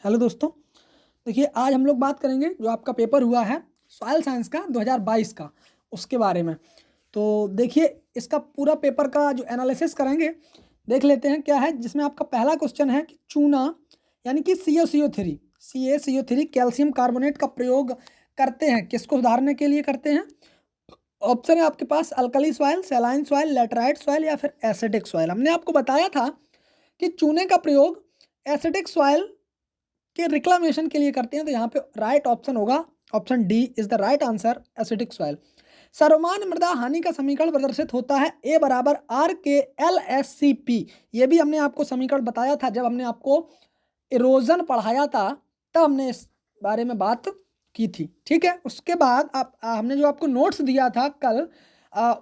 Hello दोस्तों। देखिए, आज हम लोग बात करेंगे जो आपका पेपर हुआ है सॉइल साइंस का 2022 का, उसके बारे में। तो देखिए, इसका पूरा पेपर का जो एनालिसिस करेंगे, देख लेते हैं क्या है। जिसमें आपका पहला क्वेश्चन है कि चूना यानी कि CaCO3 कैल्शियम कार्बोनेट का प्रयोग करते हैं, किसको सुधारने के लिए करते हैं। ऑप्शन है आपके पास alkali soil, saline soil, laterite soil या फिर एसिडिक सॉइल। हमने आपको बताया था कि चूने का प्रयोग एसिडिक सॉइल के रिक्लामेशन के लिए करते हैं, तो यहाँ पे राइट ऑप्शन होगा, option D is the right answer, acidic soil. सर्वमान्य मृदा हानि का समीकरण प्रदर्शित होता है ए बराबर RKLSCP। ये भी हमने आपको समीकरण बताया था जब हमने आपको इरोजन पढ़ाया था, तब हमने इस बारे में बात की थी। ठीक है, उसके बाद आप हमने जो आपको नोट्स दिया था कल,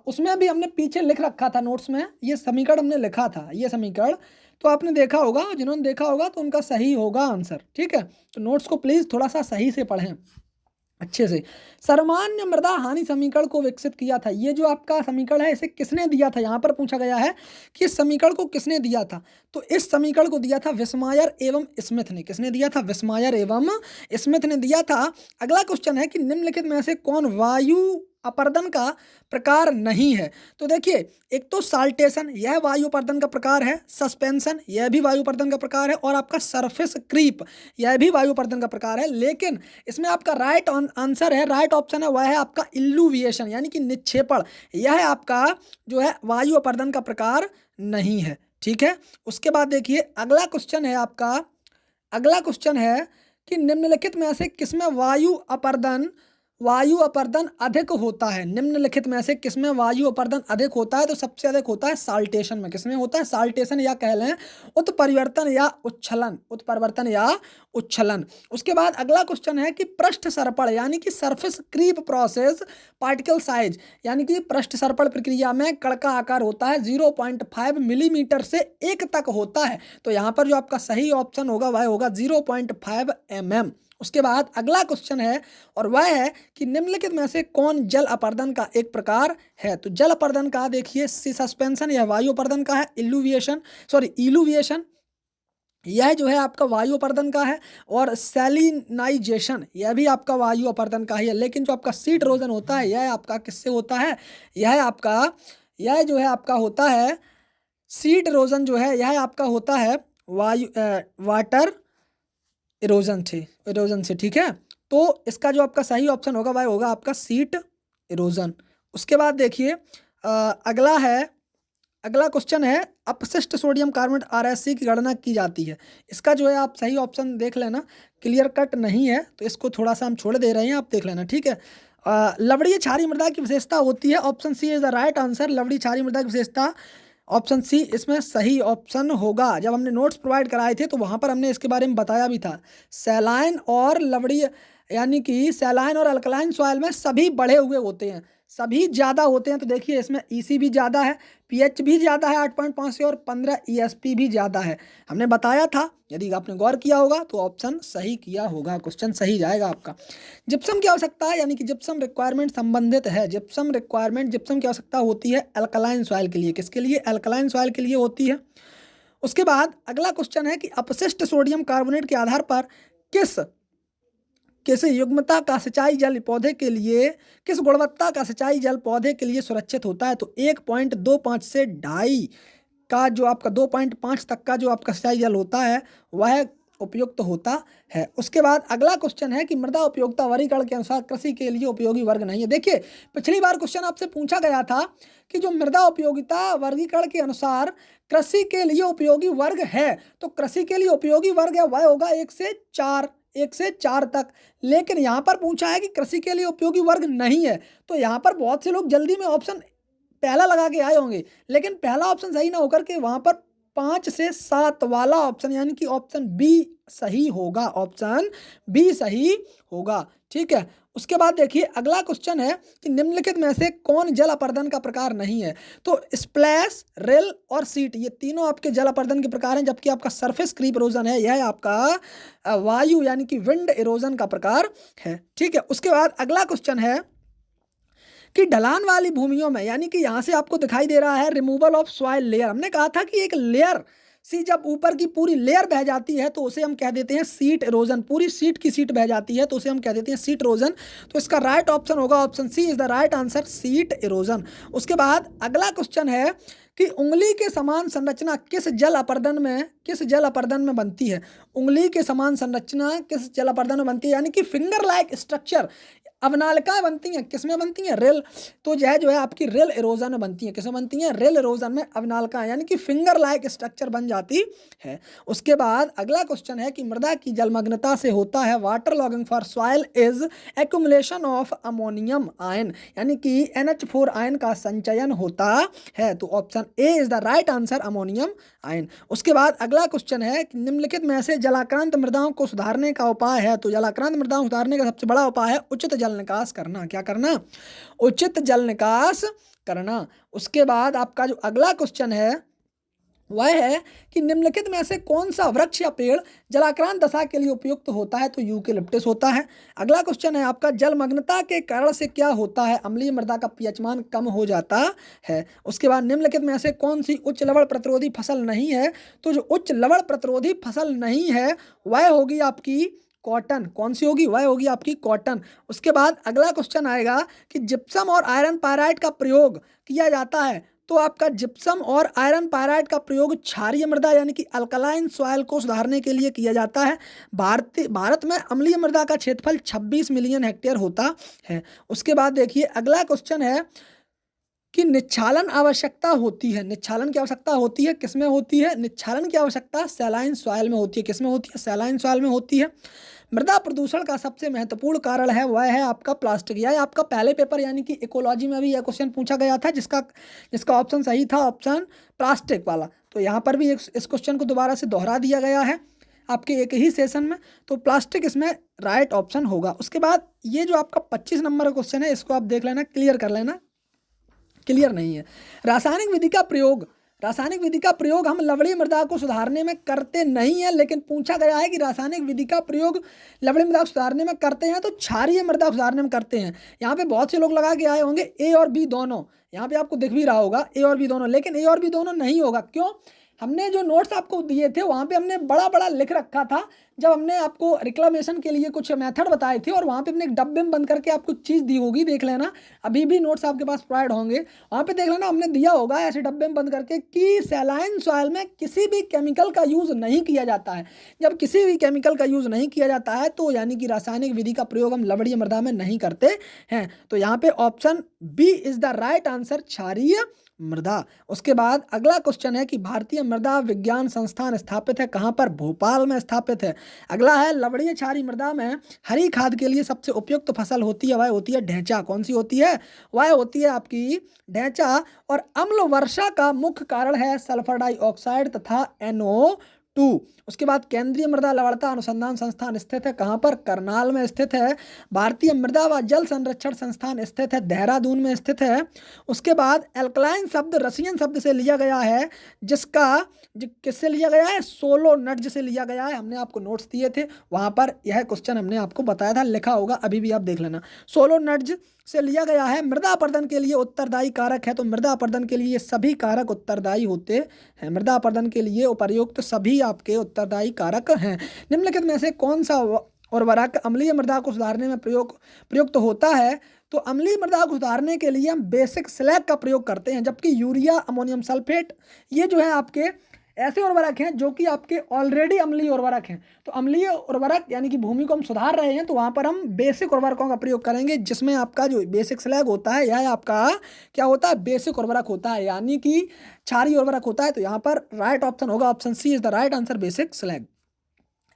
उसमें भी हमने पीछे लिख रखा था, नोट्स में ये समीकरण हमने लिखा था, ये समीकरण तो आपने देखा होगा। जिन्होंने देखा होगा तो उनका सही होगा आंसर। ठीक है, तो नोट्स को प्लीज़ थोड़ा सा सही से पढ़ें, अच्छे से। सामान्य मृदा हानि समीकरण को विकसित किया था, ये जो आपका समीकरण है इसे किसने दिया था, यहाँ पर पूछा गया है कि इस समीकरण को किसने दिया था। तो इस समीकरण को दिया था विस्मायर एवं स्मिथ ने। किसने दिया था? विस्मायर एवं स्मिथ ने दिया था। अगला क्वेश्चन है कि निम्नलिखित में से कौन वायु अपर्दन का प्रकार नहीं है। तो देखिए, एक तो साल्टेशन, यह वायु अपर्दन का प्रकार है। सस्पेंशन, यह भी वायु अपर्दन का प्रकार है। और आपका सरफेस क्रीप, यह भी वायु अपर्दन का प्रकार है। लेकिन इसमें आपका राइट आंसर है, राइट ऑप्शन है, वह है आपका इल्यूविएशन यानी कि निक्षेपण। यह आपका जो है वायु अपर्दन का प्रकार नहीं है। ठीक है, उसके बाद देखिए अगला क्वेश्चन है आपका, अगला क्वेश्चन है कि निम्नलिखित में से किसमें वायु अपर्दन अधिक होता है। निम्नलिखित में से किसमें वायु अपर्दन अधिक होता है? तो सबसे अधिक होता है साल्टेशन में। किसमें होता है? साल्टेशन, या कह लें उत्परिवर्तन या उच्छलन, उत्परिवर्तन या उच्छलन। उसके बाद अगला क्वेश्चन है कि पृष्ठ सर्पण यानी कि surface creep process particle size, यानी कि पृष्ठ सर्पण प्रक्रिया में कण का आकार होता है 0.5 मिलीमीटर से 1 तक होता है। तो यहाँ पर जो आपका सही ऑप्शन होगा वह होगा 0.5 mm। उसके बाद अगला क्वेश्चन है और वह है कि निम्नलिखित में से कौन जल अपर्दन का एक प्रकार है। तो जल अपर्दन का देखिए, सस्पेंशन यह वायु अपर्दन का है। इल्यूविएशन यह जो है आपका वायु अपर्दन का है। और सैलिनाइजेशन यह भी आपका वायु अपर्दन का ही है। लेकिन जो आपका सीड इरोजन होता है यह आपका किससे होता है? यह जो है आपका होता है सीड इरोजन, जो है यह आपका होता है वाटर इरोजन से। ठीक है, तो इसका जो आपका सही ऑप्शन होगा वह होगा आपका सीट इरोजन। उसके बाद देखिए अगला क्वेश्चन है अपशिष्ट सोडियम कार्बोनेट RSC की गणना की जाती है। इसका जो है आप सही ऑप्शन देख लेना, क्लियर कट नहीं है तो इसको थोड़ा सा हम छोड़ दे रहे हैं, आप देख लेना। ठीक है, लवणीय क्षारीय मृदा की विशेषता होती है, option C is the right answer. लवणीय क्षारीय मृदा की विशेषता ऑप्शन सी इसमें सही ऑप्शन होगा। जब हमने नोट्स प्रोवाइड कराए थे तो वहाँ पर हमने इसके बारे में बताया भी था। सैलाइन और लवणीय यानी कि सैलाइन और अल्कलाइन सॉइल में सभी बढ़े हुए होते हैं, सभी ज़्यादा होते हैं। तो देखिए इसमें EC भी ज़्यादा है, pH भी ज़्यादा है 8.5 से, और 15 ESP भी ज़्यादा है। हमने बताया था, यदि आपने गौर किया होगा तो ऑप्शन सही किया होगा, क्वेश्चन सही जाएगा आपका। जिप्सम की आवश्यकता है यानी कि जिप्सम रिक्वायरमेंट संबंधित है। जिप्सम की आवश्यकता होती है अल्कलाइन सॉइल के लिए। किसके लिए? अल्कलाइन सॉइल के लिए होती है। उसके बाद अगला क्वेश्चन है कि अपशिष्ट सोडियम कार्बोनेट के आधार पर किस किस युग्मता का सिंचाई जल पौधे के लिए, किस गुणवत्ता का सिंचाई जल पौधे के लिए सुरक्षित होता है। तो 1.25 से 2.5 का जो आपका 2.5 तक का जो आपका सिंचाई जल होता है वह उपयुक्त होता है। उसके बाद अगला क्वेश्चन है कि मृदा उपयोगिता वर्गीकरण के अनुसार कृषि के लिए उपयोगी वर्ग नहीं है। देखिए, पिछली बार क्वेश्चन आपसे पूछा गया था कि जो मृदा उपयोगिता वर्गीकरण के अनुसार कृषि के लिए उपयोगी वर्ग है, तो कृषि के लिए उपयोगी वर्ग है वह होगा 1 से 4 तक। लेकिन यहाँ पर पूछा है कि कृषि के लिए उपयोगी वर्ग नहीं है, तो यहाँ पर बहुत से लोग जल्दी में ऑप्शन पहला लगा के आए होंगे, लेकिन पहला ऑप्शन सही ना होकर के वहाँ पर 5 से 7 वाला ऑप्शन यानी कि ऑप्शन बी सही होगा, ऑप्शन बी सही होगा। ठीक है, उसके बाद देखिए अगला क्वेश्चन है कि निम्नलिखित में से कौन जल अपर्दन का प्रकार नहीं है। तो स्प्लैश, रिल और सीट ये तीनों आपके जल अपर्दन के प्रकार हैं, जबकि आपका सरफेस क्रीप इरोजन है यह आपका वायु यानी कि विंड इरोजन का प्रकार है। ठीक है, उसके बाद अगला क्वेश्चन है कि ढलान वाली भूमियों में, यानी कि यहाँ से आपको दिखाई दे रहा है रिमूवल ऑफ सॉइल लेयर। हमने कहा था कि एक लेयर सी जब ऊपर की पूरी लेयर बह जाती है तो उसे हम कह देते हैं सीट इरोजन। पूरी सीट की सीट बह जाती है तो उसे हम कह देते हैं सीट इरोजन। तो इसका राइट ऑप्शन होगा option C is the right answer, sheet erosion. उसके बाद अगला क्वेश्चन है कि उंगली के समान संरचना किस जल अपर्दन में बनती है। उंगली के समान संरचना किस जल अपर्दन में बनती है, यानी कि फिंगर लाइक स्ट्रक्चर अवनालिकाएं बनती हैं, किसमें बनती हैं, रेल। तो जो है आपकी रेल इरोजन में बनती है। किसमें बनती हैं, रेल इरोजन में अवनालिकाएं, यानी कि फिंगर लाइक स्ट्रक्चर बन जाती है। उसके बाद अगला क्वेश्चन है कि मृदा की जलमग्नता से होता है water logging for soil is accumulation of ammonium ion, यानी कि NH4 आयन का संचयन होता है। तो option A is the right answer, ammonium ion. उसके बाद अगला क्वेश्चन है कि निम्नलिखित में से जलाक्रांत मृदाओं को सुधारने का उपाय है। तो जलाक्रांत मृदाओं को सुधारने का सबसे बड़ा उपाय है उचित जल निकास करना। क्या करना, उचित जल निकास करना। उसके बाद आपका जो अगला क्वेश्चन है वह है कि निम्नलिखित में से कौन सा वृक्ष या पेड़ जलाक्रांत दशा के लिए उपयुक्त होता है। तो यूकेलिप्टस होता है। अगला क्वेश्चन है आपका जलमग्नता के कारण से क्या होता है, अम्लीय मृदा का पीएच मान कम हो जाता है। उसके बाद निम्नलिखित में से कौन सी उच्च लवण प्रतिरोधी फसल नहीं है। तो जो उच्च लवण प्रतिरोधी फसल नहीं है वह होगी आपकी कॉटन। कौन सी होगी, वह होगी आपकी कॉटन। उसके बाद अगला क्वेश्चन आएगा कि जिप्सम और आयरन पायराइड का प्रयोग किया जाता है। तो आपका जिप्सम और आयरन पायराइड का प्रयोग क्षारीय मृदा यानी कि अल्कलाइन सॉइल को सुधारने के लिए किया जाता है। भारत में अम्लीय मृदा का क्षेत्रफल 26 मिलियन हेक्टेयर होता है। उसके बाद देखिए अगला क्वेश्चन है कि निच्छालन आवश्यकता होती है। निच्छालन की आवश्यकता होती है, किसमें होती है, निच्छालन की आवश्यकता सैलाइन सॉइल में होती है। किसमें होती है, सैलाइन सॉइल में होती है। मृदा प्रदूषण का सबसे महत्वपूर्ण कारण है वह है आपका प्लास्टिक। यह आपका पहले पेपर यानी कि इकोलॉजी में भी यह क्वेश्चन पूछा गया था, जिसका ऑप्शन सही था ऑप्शन प्लास्टिक वाला। तो यहाँ पर भी इस क्वेश्चन को दोबारा से दोहरा दिया गया है आपके एक ही सेशन में। तो प्लास्टिक इसमें राइट ऑप्शन होगा। उसके बाद ये जो आपका 25 नंबर का क्वेश्चन है इसको आप देख लेना, क्लियर कर लेना, क्लियर नहीं है। रासायनिक विधि का प्रयोग हम लवणीय मृदा को सुधारने में करते नहीं है, लेकिन पूछा गया है कि रासायनिक विधि का प्रयोग लवणीय मृदा को सुधारने में करते हैं तो क्षारीय मृदा को सुधारने में करते हैं। यहाँ पे बहुत से लोग लगा के आए होंगे ए और बी दोनों, यहाँ पे आपको दिख भी रहा होगा ए और बी दोनों, लेकिन ए और बी दोनों नहीं होगा। क्यों, हमने जो नोट्स आपको दिए थे वहाँ पे हमने बड़ा बड़ा लिख रखा था जब हमने आपको रिक्लामेशन के लिए कुछ मेथड बताए थे, और वहाँ पे हमने एक डब्बे में बंद करके आपको चीज़ दी होगी, देख लेना। अभी भी नोट्स आपके पास प्रोवाइड होंगे, वहाँ पे देख लेना हमने दिया होगा ऐसे डब्बे में बंद करके कि सैलाइन सॉइल में किसी भी केमिकल का यूज़ नहीं किया जाता है। जब किसी भी केमिकल का यूज़ नहीं किया जाता है तो यानी कि रासायनिक विधि का प्रयोग हम लवणीय मृदा में नहीं करते हैं। तो यहाँ पे option B is the right answer, क्षारीय मृदा। उसके बाद अगला क्वेश्चन है कि भारतीय मृदा विज्ञान संस्थान स्थापित है कहाँ पर, भोपाल में स्थापित है। अगला है लवणीय क्षारीय मृदा में हरी खाद के लिए सबसे उपयुक्त फसल होती है, वह होती है ढैंचा। कौन सी होती है, वह होती है आपकी ढैंचा। और अम्ल वर्षा का मुख्य कारण है सल्फर डाइऑक्साइड तथा NO2। उसके बाद केंद्रीय मृदा लवणता अनुसंधान संस्थान स्थित है कहाँ पर, करनाल में स्थित है। भारतीय मृदा व जल संरक्षण संस्थान स्थित है देहरादून में स्थित है। उसके बाद एल्कलाइन शब्द रसियन शब्द से लिया गया है, किससे लिया गया है, सोलो नट्स से लिया गया है। हमने आपको नोट्स दिए थे, वहाँ पर यह क्वेश्चन हमने आपको बताया था, लिखा होगा, अभी भी आप देख लेना। सोलो नट्स से लिया गया है। मृदा अपर्दन के लिए उत्तरदायी कारक है, तो मृदा अपर्दन के लिए सभी कारक उत्तरदायी होते हैं। मृदा अपर्दन के लिए उपर्युक्त सभी आपके उत्तरदायी कारक हैं। निम्नलिखित में से कौन सा उर्वरक अम्लीय मृदा को सुधारने में प्रयुक्त होता है। तो अम्लीय मृदा को सुधारने के लिए हम बेसिक स्लैग का प्रयोग करते हैं, जबकि यूरिया, अमोनियम सल्फेट ये जो है आपके ऐसे उर्वरक हैं जो कि आपके ऑलरेडी अम्लीय उर्वरक हैं। तो अम्लीय उर्वरक यानी कि भूमि को हम सुधार रहे हैं, तो वहाँ पर हम बेसिक उर्वरकों का प्रयोग करेंगे, जिसमें आपका जो बेसिक स्लैग होता है यह आपका क्या होता है, बेसिक उर्वरक होता है, यानी कि क्षारीय उर्वरक होता है। तो यहाँ पर राइट ऑप्शन होगा option C is the right answer, basic slag.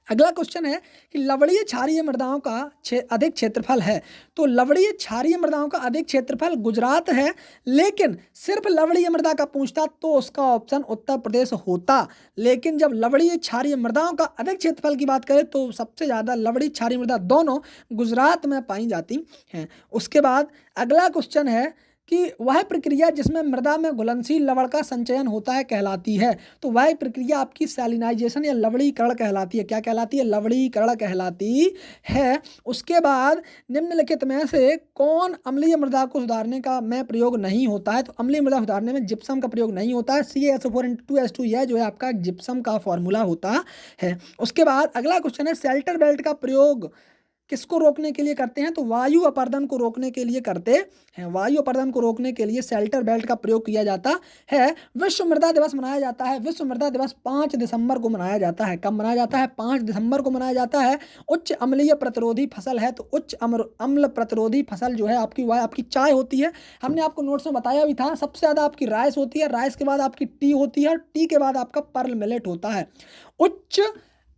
अगला क्वेश्चन है कि लवणीय क्षारीय मृदाओं का अधिक क्षेत्रफल है। तो लवणीय क्षारीय मृदाओं का अधिक क्षेत्रफल गुजरात है, लेकिन सिर्फ लवणीय मृदा का पूछता तो उसका ऑप्शन उत्तर प्रदेश होता। लेकिन जब लवणीय क्षारीय मृदाओं का अधिक क्षेत्रफल की बात करें तो सबसे ज़्यादा लवणीय क्षारीय मृदा दोनों गुजरात में पाई जाती हैं। उसके बाद अगला क्वेश्चन है कि वह प्रक्रिया जिसमें मृदा में घुलनशील लवण का संचयन होता है कहलाती है। तो वह प्रक्रिया आपकी सैलिनाइजेशन या लवणीकरण कहलाती है। क्या कहलाती है? लवणीकरण कहलाती है। उसके बाद निम्नलिखित में से कौन अम्लीय मृदा को सुधारने का में प्रयोग नहीं होता है? तो अम्लीय मृदा सुधारने में जिप्सम का प्रयोग नहीं होता है। CaSO4 यह जो है आपका जिप्सम का फॉर्मूला होता है। उसके बाद अगला क्वेश्चन है, शेल्टर बेल्ट का प्रयोग किसको रोकने के लिए करते हैं? तो वायु अपरदन को रोकने के लिए करते हैं। वायु अपरदन को रोकने के लिए शेल्टर बेल्ट का प्रयोग किया जाता है। विश्व मृदा दिवस मनाया जाता है। विश्व मृदा दिवस 5 दिसंबर को मनाया जाता है। कब मनाया जाता है? 5 दिसंबर को मनाया जाता है। उच्च अम्लीय प्रतिरोधी फसल है, तो उच्च अम्ल प्रतिरोधी फसल जो है आपकी वह आपकी चाय होती है। हमने आपको नोट्स में बताया भी था, सबसे ज़्यादा आपकी राइस होती है, राइस के बाद आपकी टी होती है, और टी के बाद आपका पर्ल मिलेट होता है। उच्च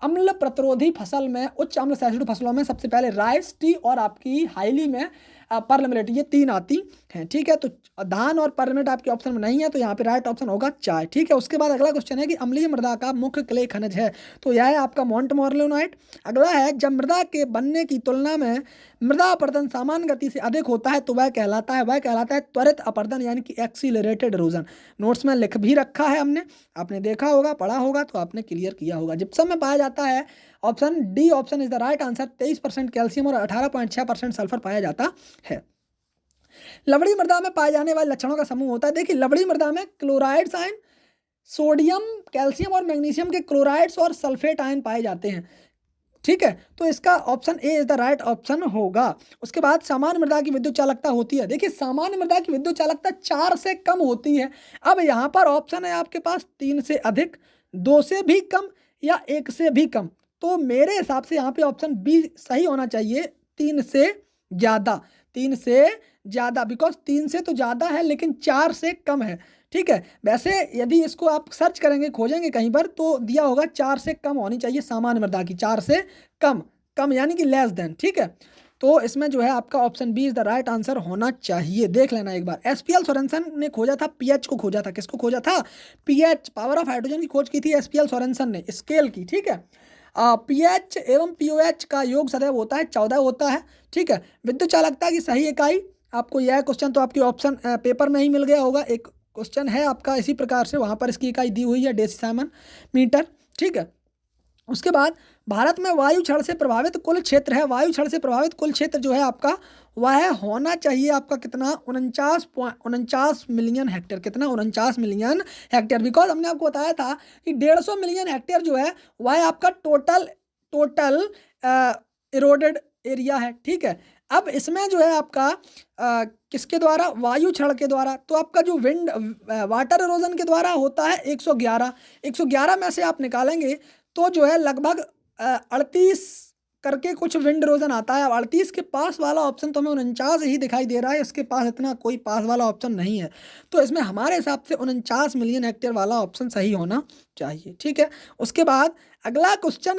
अम्ल प्रतिरोधी फसल में, उच्च अम्ल सहिष्णु फसलों में सबसे पहले राइस, टी और आपकी हाईली में पर्ल मिलेट, ये 3 आती हैं। ठीक है, तो धान और पर्ल मिलेट आपके ऑप्शन में नहीं है, तो यहाँ पे राइट ऑप्शन होगा चाय। ठीक है, उसके बाद अगला क्वेश्चन है कि अम्लीय मृदा का मुख्य क्ले खनिज है, तो यह है आपका मोंटमोर्लियोनाइट। अगला है, जब मृदा के बनने की तुलना में मृदा अपरदन सामान्य गति से अधिक होता है तो वह कहलाता है त्वरित अपरदन, यानी कि एक्सीलरेटेड इरोजन। नोट्स में लिख भी रखा है हमने, आपने देखा होगा, पढ़ा होगा, तो आपने क्लियर किया होगा। जिप्सम में पाया जाता है, option D option is the right answer, 23% calcium और 18.6% सल्फर पाया जाता है। लवणी मृदा में पाए जाने वाले लक्षणों का समूह होता है। देखिए, लवणी मृदा में क्लोराइड्स आयन, सोडियम, कैल्शियम और मैग्नीशियम के क्लोराइड्स और सल्फेट आयन पाए जाते हैं। ठीक है, तो इसका option A is the right option होगा। उसके बाद सामान्य मृदा की विद्युत चालकता होती है। देखिए, सामान्य मृदा की विद्युत चालकता 4 से कम होती है। अब यहाँ पर ऑप्शन है आपके पास 3 से अधिक, 2 से भी कम या 1 से भी कम। तो मेरे हिसाब से यहाँ पे ऑप्शन बी सही होना चाहिए, 3 से ज़्यादा। 3 से ज़्यादा, बिकॉज 3 से तो ज़्यादा है लेकिन 4 से कम है। ठीक है, वैसे यदि इसको आप सर्च करेंगे, खोजेंगे कहीं पर, तो दिया होगा 4 से कम होनी चाहिए सामान्य मृदा की, 4 से कम, कम यानी कि लेस देन। ठीक है, तो इसमें जो है आपका option B is the right answer होना चाहिए। देख लेना एक बार। SPL सोरेनसन ने खोजा था, पीएच को खोजा था। किसको खोजा था? पीएच, पावर ऑफ हाइड्रोजन की खोज की थी SPL सोरेनसन ने, स्केल की। ठीक है, पीएच एवं पीओएच का योग सदैव होता है 14 होता है। ठीक है, विद्युत चालकता की सही इकाई, आपको यह क्वेश्चन तो आपके ऑप्शन पेपर में ही मिल गया होगा। एक क्वेश्चन है आपका इसी प्रकार से, वहाँ पर इसकी इकाई दी हुई है, डेसीसाइमन मीटर। ठीक है, उसके बाद भारत में वायु क्षण से प्रभावित कुल क्षेत्र है। वायु क्षण से प्रभावित कुल क्षेत्र जो है आपका, वह होना चाहिए आपका कितना? 49 मिलियन हेक्टेयर। कितना? 49 मिलियन हेक्टेयर। बिकॉज हमने आपको बताया था कि 150 मिलियन हेक्टेयर जो है वह आपका टोटल इरोडेड एरिया है। ठीक है, अब इसमें जो है आपका किसके द्वारा? वायु क्षण के द्वारा। तो आपका जो विंड वाटर इरोजन के द्वारा होता है 111 में से आप निकालेंगे तो जो है लगभग 38 करके कुछ विंड इरोजन आता है। अब 38 के पास वाला ऑप्शन तो हमें 49 ही दिखाई दे रहा है, इसके पास इतना कोई पास वाला ऑप्शन नहीं है। तो इसमें हमारे हिसाब से 49 मिलियन हेक्टेयर वाला ऑप्शन सही होना चाहिए। ठीक है, उसके बाद अगला क्वेश्चन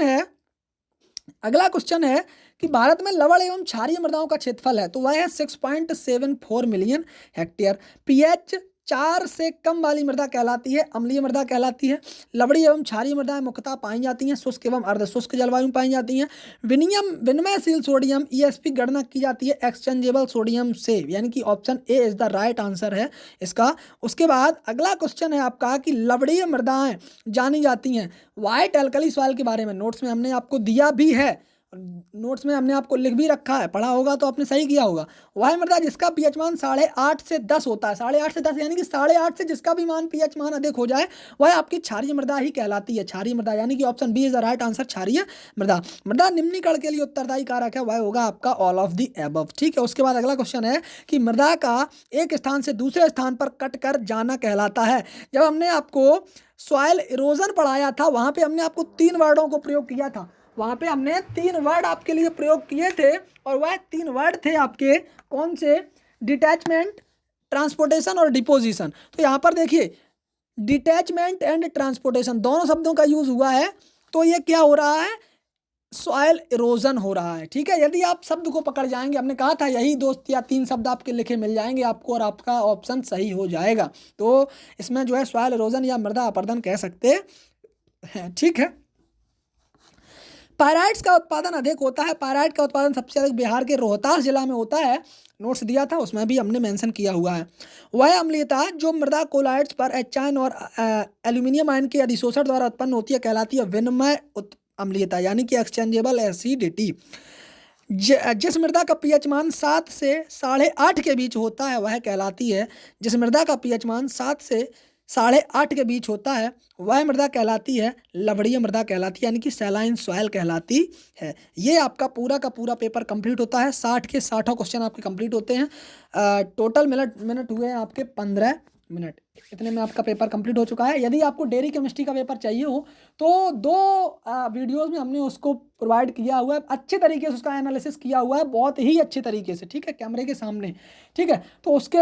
है कि भारत में लवण एवं क्षारीय मृदाओं का क्षेत्रफल है, तो वह है 6.74 मिलियन हेक्टेयर। पीएच 4 से कम वाली मृदा कहलाती है अम्लीय मृदा कहलाती है। लवणी एवं क्षारीय मृदाएं मुख्यतः पाई जाती हैं शुष्क एवं अर्धशुष्क जलवायु में पाई जाती हैं। विनिमयशील सोडियम ESP गणना की जाती है एक्सचेंजेबल सोडियम से, यानी कि option A is the right answer है इसका। उसके बाद अगला क्वेश्चन है आपका कि लवणीय मृदाएं जानी जाती हैं व्हाइट एल्कली सॉइल के बारे में। नोट्स में हमने आपको दिया भी है, नोट्स में हमने आपको लिख भी रखा है, पढ़ा होगा तो आपने सही किया होगा। वह मृदा जिसका पीएच मान 8.5 से 10 होता है, 8.5 से 10 यानी कि 8.5 से जिसका भी मान पीएच मान अधिक हो जाए वह आपकी क्षारीय मृदा ही कहलाती है। क्षारीय मृदा यानी कि option B is the right answer, क्षारीय मृदा। मृदा निम्नीकरण के लिए उत्तरदायी कारक है, वह होगा आपका ऑल ऑफ द एबव। ठीक है, उसके बाद अगला क्वेश्चन है कि मृदा का एक स्थान से दूसरे स्थान पर कट कर जाना कहलाता है। जब हमने आपको सॉइल इरोजन पढ़ाया था वहां पे हमने आपको 3 वर्डों को प्रयोग किया था। वहाँ पे हमने 3 वर्ड आपके लिए प्रयोग किए थे, और वह 3 वर्ड थे आपके कौन से? डिटैचमेंट, ट्रांसपोर्टेशन और डिपोजिशन। तो यहाँ पर देखिए, डिटैचमेंट एंड ट्रांसपोर्टेशन दोनों शब्दों का यूज हुआ है, तो ये क्या हो रहा है? सॉइल इरोजन हो रहा है। ठीक है, यदि आप शब्द को पकड़ जाएंगे, हमने कहा था यही 2 या 3 शब्द आपके लिखे मिल जाएंगे आपको और आपका ऑप्शन सही हो जाएगा। तो इसमें जो है सॉइल इरोजन या मृदा अपरदन कह सकते हैं। ठीक है, पायराइट्स का उत्पादन अधिक होता है। पायराइट का उत्पादन सबसे अधिक बिहार के रोहतास जिला में होता है। नोट्स दिया था उसमें भी हमने मेंशन किया हुआ है। वह अम्लीयता जो मृदा कोलाइड्स पर एचाइन और एल्यूमिनियम आयन के अधिशोषण द्वारा उत्पन्न होती है कहलाती है विनिमय अम्लीयता, यानी कि एक्सचेंजेबल एसिडिटी। जिस मृदा का पीएच मान 7 से 8.5 के बीच होता है वह कहलाती है, जिस मृदा का पीएच मान 7 से 8.5 के बीच होता है वह मृदा कहलाती है लवणीय मृदा कहलाती है, यानी कि सैलाइन सॉइल कहलाती है। ये आपका पूरा का पूरा पेपर कंप्लीट होता है। 60 के 60 क्वेश्चन आपके कंप्लीट होते हैं। टोटल मिनट हुए हैं आपके 15 मिनट। इतने में आपका पेपर कंप्लीट हो चुका है। यदि आपको डेयरी केमिस्ट्री का पेपर चाहिए हो तो 2 वीडियोस में हमने उसको प्रोवाइड किया हुआ है, अच्छे तरीके से उसका एनालिसिस किया हुआ है, बहुत ही अच्छे तरीके से, ठीक है, कैमरे के सामने, ठीक है। तो उसके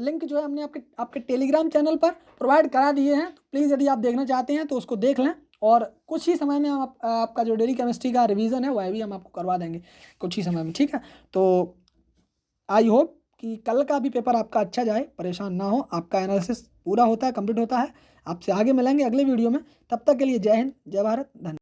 लिंक जो है हमने आपके टेलीग्राम चैनल पर प्रोवाइड करा दिए हैं। तो प्लीज़ यदि आप देखना चाहते हैं तो उसको देख लें, और कुछ ही समय में हम आपका जो डेयरी केमिस्ट्री का रिवीजन है वह भी हम आपको करवा देंगे कुछ ही समय में, ठीक है। तो आई होप कि कल का भी पेपर आपका अच्छा जाए, परेशान ना हो। आपका एनालिसिस पूरा होता है, कंप्लीट होता है। आपसे आगे मिलेंगे अगले वीडियो में। तब तक के लिए जय हिंद, जय भारत, धन्यवाद।